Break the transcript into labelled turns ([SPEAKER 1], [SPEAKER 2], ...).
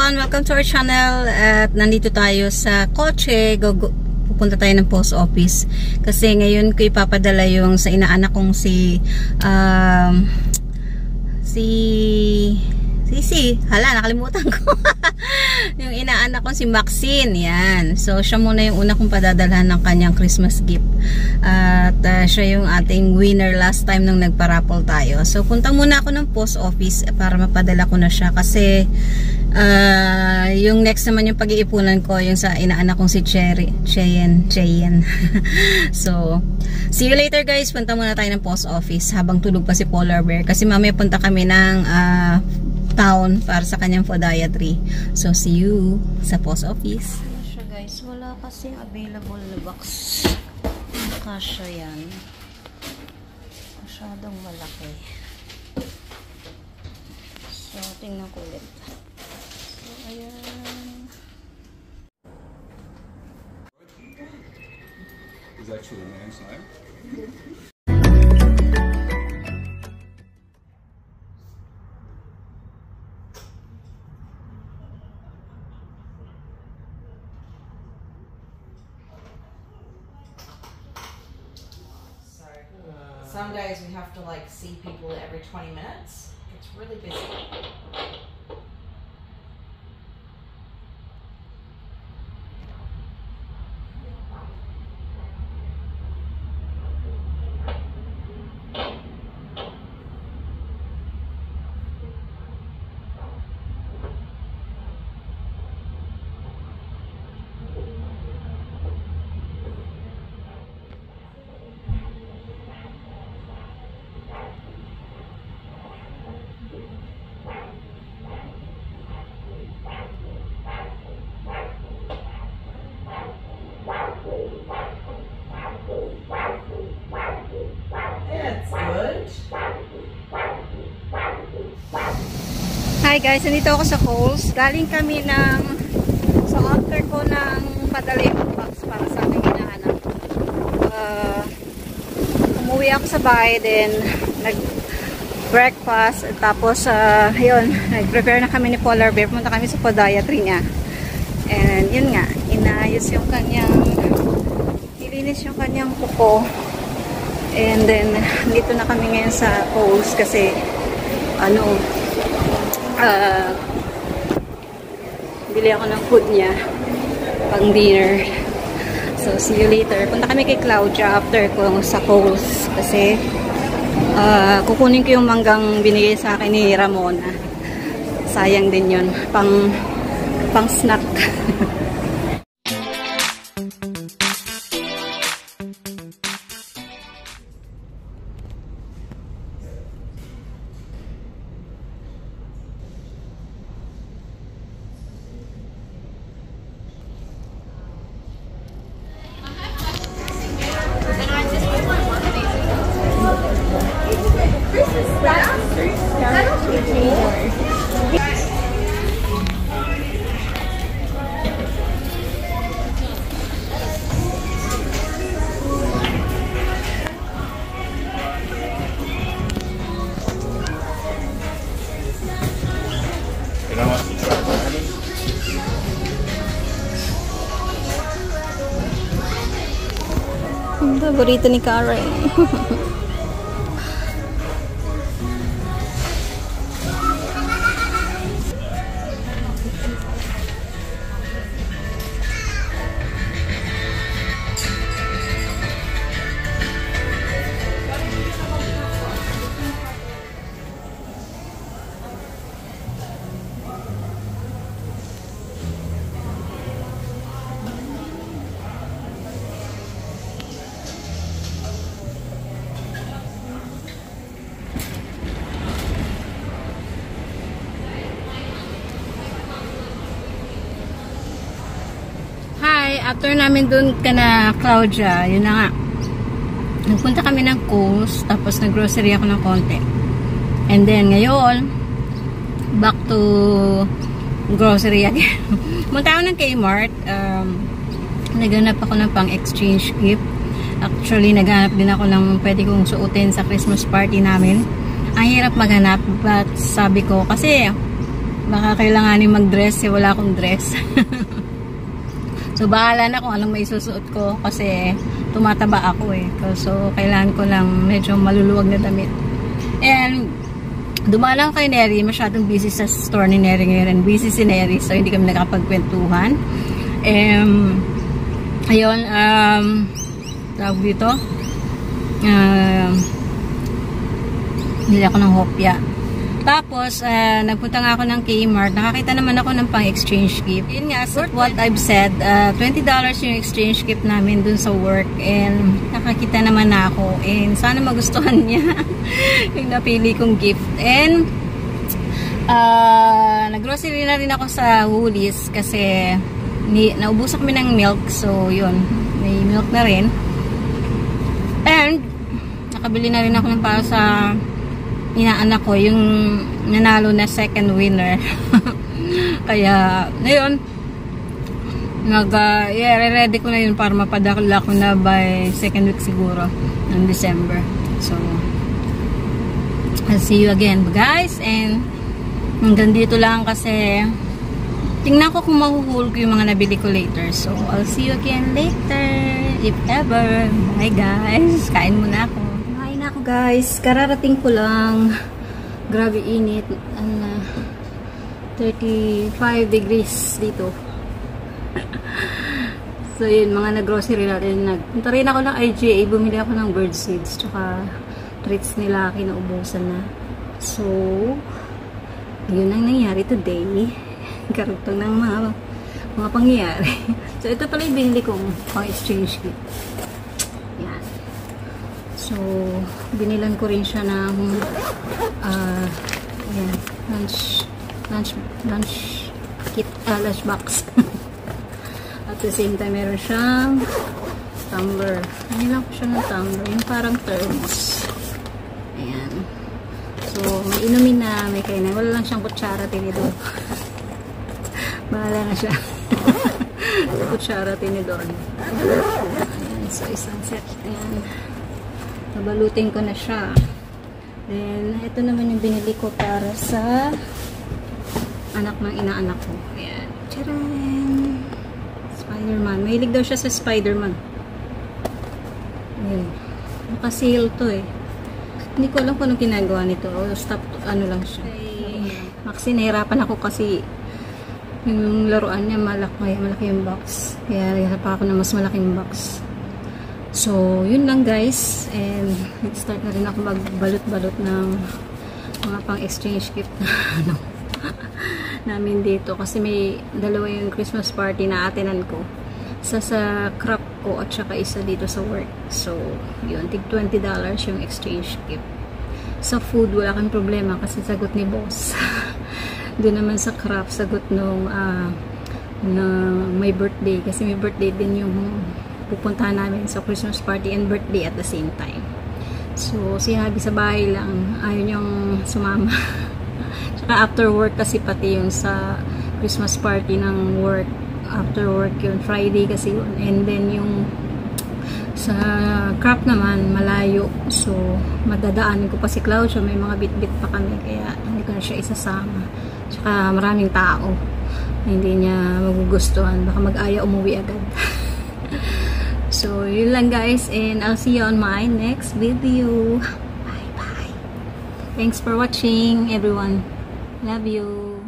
[SPEAKER 1] everyone! Welcome to our channel at nandito tayo sa kotse. Pupunta tayo ng post office kasi ngayon ko ipapadala yung sa inaanak kong si nakalimutan ko yung inaanak kong si Maxine. Yan, so siya muna yung una kong padadalhan ng kanyang Christmas gift at siya yung ating winner last time nung nagparapol tayo. So punta muna ako ng post office para mapadala ko na siya kasi yung next naman yung pag-iipunan ko yung sa inaanak kong si Cheyenne. So see you later guys. Punta muna tayo ng post office habang tulog pa si Polar Bear kasi mamaya punta kami ng town para sa kanyang podiatry. So see you sa post office. Siya guys, wala kasing available na box. Kasya yan, masyadong malaki. So tingnan ko ulit. So ayan,
[SPEAKER 2] is actually a man's name.
[SPEAKER 3] Some days we have to like see people every 20 minutes. It's really busy.
[SPEAKER 1] Hi guys, nandito ako sa Kohl's. Galing kami sa after ko ng padala yung box para sa aking inaanak. Umuwi ako sa bahay din, nag-breakfast, tapos yun, nag-prepare na kami ni Polar Bear. Punta kami sa podiatry niya. And yun nga, inayos yung ilinis yung kanyang kuko. And then, dito na kami ngayon sa Kohl's kasi bili ako ng food niya pang dinner. So see you later. Punta kami kay Claudia after ko sa Kohl's kasi kukunin ko yung manggang binigay sa akin ni Ramona. Sayang din yun, pang snack. Ang paborito ni Karen. After namin dun kana Claudia, yun na nga. Nagpunta kami ng Kohl's, tapos nag-grocery ako ng konti. And then ngayon, back to grocery again. Punta ako ng Kmart. Naghanap ako ng pang-exchange gift. Actually, naghanap din ako ng pwede kong suotin sa Christmas party namin. Ang hirap maghanap, but sabi ko, kasi Baka kailanganin mag-dress eh, wala akong dress. So bahala na kung anong may susuot ko kasi tumataba ako eh. So kailangan ko lang medyo maluluwag na damit. And dumaan lang kay Neri, masyadong busy sa store ni Neri ngayon, and busy si Neri, so hindi kami nakapagkwentuhan. Ayun, tawag dito, nila ako ng hopya. Tapos, nagpunta nga ako ng Kmart. Nakakita naman ako ng pang-exchange gift. Yun nga, so what I've said, $20 yung exchange gift namin dun sa work. And nakakita naman na ako. And sana magustuhan niya yung napili kong gift. And, nag-grocery na rin ako sa Woolies kasi naubusan kami ng milk. So, yun. May milk na rin. And, nakabili na rin ako ng para sa inaanak ko, yung nanalo na second winner. Kaya, ngayon, ready ko na yun para mapadakla ko na by second week siguro ng December. So, I'll see you again, guys. And, hanggang dito lang kasi tingnan ko kung mahuhulog ko yung mga nabili ko later. So, I'll see you again later, if ever. Bye, guys. Kain muna ako. Ako guys, kararating ko lang, grabe init, 35 degrees dito. So yun, mga nag-grocery natin, nagpunta rin ako ng IGA, bumili ako ng bird seeds tsaka treats nila, kinaubusan na. So yun ang nangyari today, karugtong ng mga pangyayari. So ito pala yung binili kong pang-exchange gift. Yan. So, binilan ko rin siya ng ayan, lunch kit, lunch box. At the same time, meron siyang tumbler. Binilan ko siya ng tumbler, yung parang thermos. Ayan. So, may inumin na, may kainan. Wala lang siyang kutsara, tinidor. Bahala na siya. Kutsara, tinidor. Ayan, so isang set. Ayan. Nabalutin ko na siya. Then, ito naman yung binili ko para sa anak ng inaanak ko. Ayan. Tcharan! Spider-Man. Mahilig daw siya sa Spider-Man. Ayan. Naka-sale to eh. Hindi ko alam kung anong ginagawa nito. O, stop, ano lang siya. Maxi, nahirapan ako kasi yung laruan niya malaki yung box. Kaya pa ako na mas malaking box. So, yun lang guys. And, nag-start na rin ako magbalot-balot ng mga pang-exchange gift na ano, namin dito. Kasi may dalawa yung Christmas party na atenan ko. Isa sa crop ko at saka isa dito sa work. So, yun. Tig $20 yung exchange gift. Sa food, wala kang problema kasi sagot ni boss. Doon naman sa crop, sagot nung na may birthday. Kasi may birthday din yung pupuntahan namin sa Christmas party and birthday at the same time. So, sinabi sa bahay lang, ayaw niyang sumama. Tsaka after work kasi pati yung sa Christmas party ng work. After work yun, Friday kasi yun. And then yung sa craft naman, malayo. So, madadaanin ko pa si Claudio. May mga bit-bit pa kami. Kaya hindi ko na siya isasama. Tsaka maraming tao. Hindi niya magugustuhan. Baka mag-aya umuwi agad. So, yun lang guys, and I'll see you on my next video. Bye bye. Thanks for watching everyone. Love you.